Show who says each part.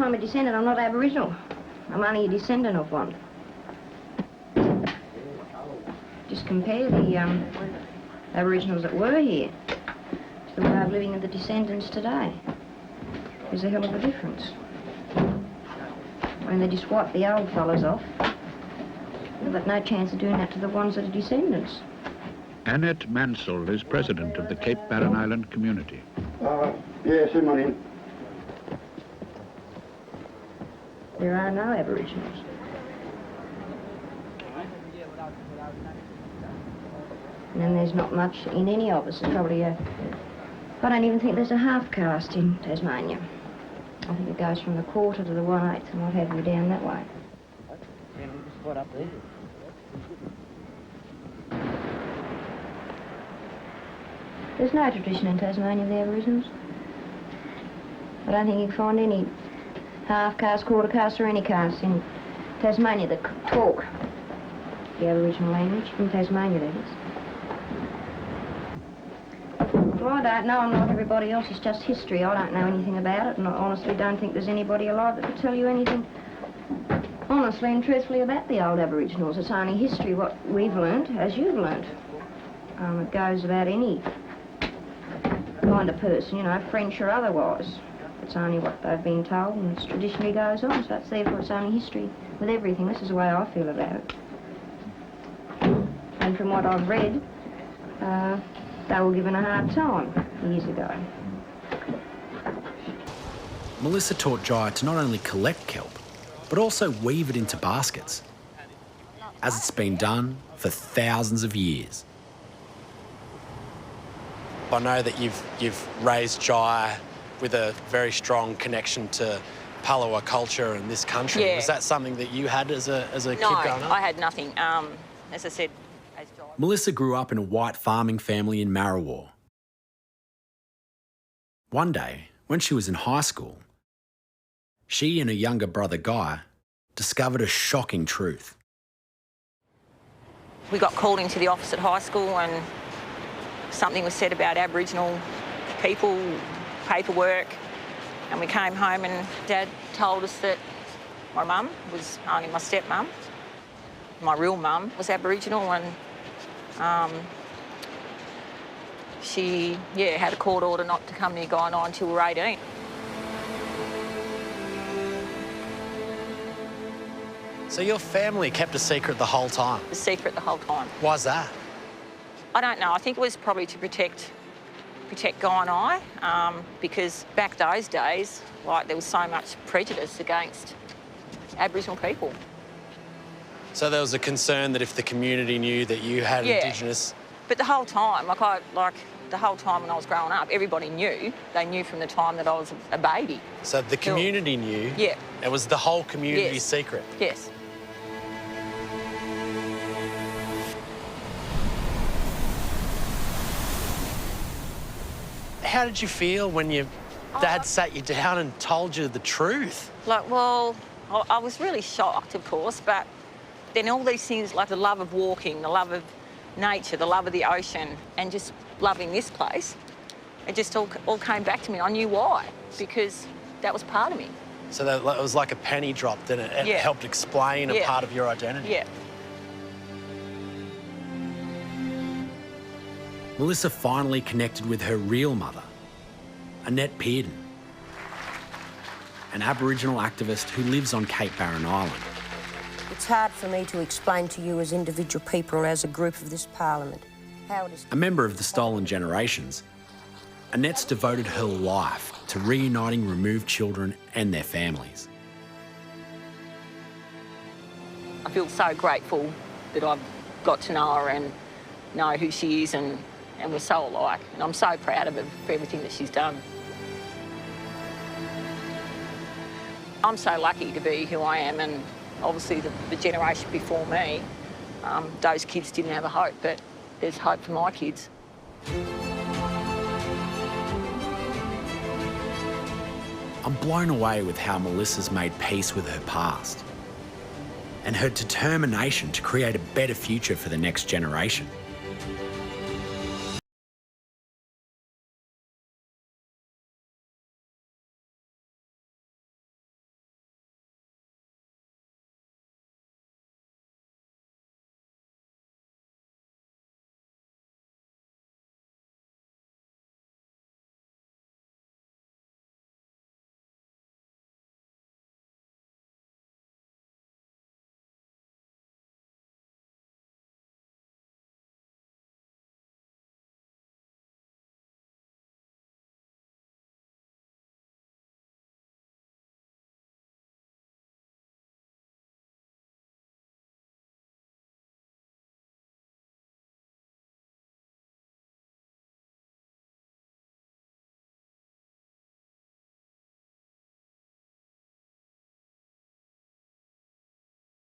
Speaker 1: I'm a descendant, I'm not Aboriginal. I'm only a descendant of one. Just compare the Aboriginals that were here to the way of living of the descendants today. There's a hell of a difference. When they just wipe the old fellas off, they've got no chance of doing that to the ones that are descendants.
Speaker 2: Annette Mansell is president of the Cape Barren Island community.
Speaker 3: Yes, in my name.
Speaker 1: There are no Aboriginals. And there's not much in any of us. There's probably I don't even think there's a half caste in Tasmania. I think it goes from the quarter to the 1/8 and what have you down that way. There's no tradition in Tasmania of the Aboriginals. I don't think you can find any half caste, quarter caste or any caste in Tasmania that talk the Aboriginal language, in Tasmania that is. Well, I don't know, I'm like everybody else, it's just history. I don't know anything about it, and I honestly don't think there's anybody alive that could tell you anything honestly and truthfully about the old Aboriginals. It's only history, what we've learnt, as you've learnt. It goes about any kind of person, you know, French or otherwise. It's only what they've been told, and it's traditionally goes on, so that's therefore it's only history with everything. This is the way I feel about it. And from what I've read, they were given a hard time years ago.
Speaker 4: Melissa taught Jai to not only collect kelp, but also weave it into baskets, as it's been done for thousands of years.
Speaker 5: I know that you've raised Jai with a very strong connection to Palawa culture and this country.
Speaker 6: Yeah.
Speaker 5: Was that something that you had as a kid
Speaker 6: No,
Speaker 5: growing up?
Speaker 6: I had nothing. As I said, as Jai...
Speaker 4: Melissa grew up in a white farming family in Marrawar. One day, when she was in high school, she and her younger brother Guy discovered a shocking truth.
Speaker 6: We got called into the office at high school and something was said about Aboriginal people, paperwork, and we came home and Dad told us that my mum was only my stepmum. My real mum was Aboriginal, and she, had a court order not to come near Guy and I until we were 18.
Speaker 5: So your family kept a secret the whole time?
Speaker 6: A secret the whole time.
Speaker 5: Why's that?
Speaker 6: I don't know. I think it was probably to protect Guy and I, because back those days, there was so much prejudice against Aboriginal people.
Speaker 5: So there was a concern that if the community knew that you had Indigenous...
Speaker 6: But the whole time, the whole time when I was growing up, everybody knew. They knew from the time that I was a baby.
Speaker 5: So the community knew?
Speaker 6: Yeah.
Speaker 5: It was the whole community's secret?
Speaker 6: Yes.
Speaker 5: How did you feel when your dad sat you down and told you the truth?
Speaker 6: I was really shocked, of course, but then all these things, like the love of walking, the love of nature, the love of the ocean, and just loving this place, it just all came back to me. I knew why, because that was part of me.
Speaker 5: So that it was like a penny drop, didn't it? It helped explain a part of your identity.
Speaker 6: Yeah.
Speaker 4: Melissa finally connected with her real mother, Annette Peardon, an Aboriginal activist who lives on Cape Barren Island.
Speaker 7: It's hard for me to explain to you as individual people or as a group of this parliament how it is...
Speaker 4: A member of the Stolen Generations, Annette's devoted her life to reuniting removed children and their families.
Speaker 6: I feel so grateful that I've got to know her and know who she is, and we're so alike. And I'm so proud of her for everything that she's done. I'm so lucky to be who I am, and obviously the generation before me, those kids didn't have a hope, but there's hope for my kids.
Speaker 4: I'm blown away with how Melissa's made peace with her past and her determination to create a better future for the next generation.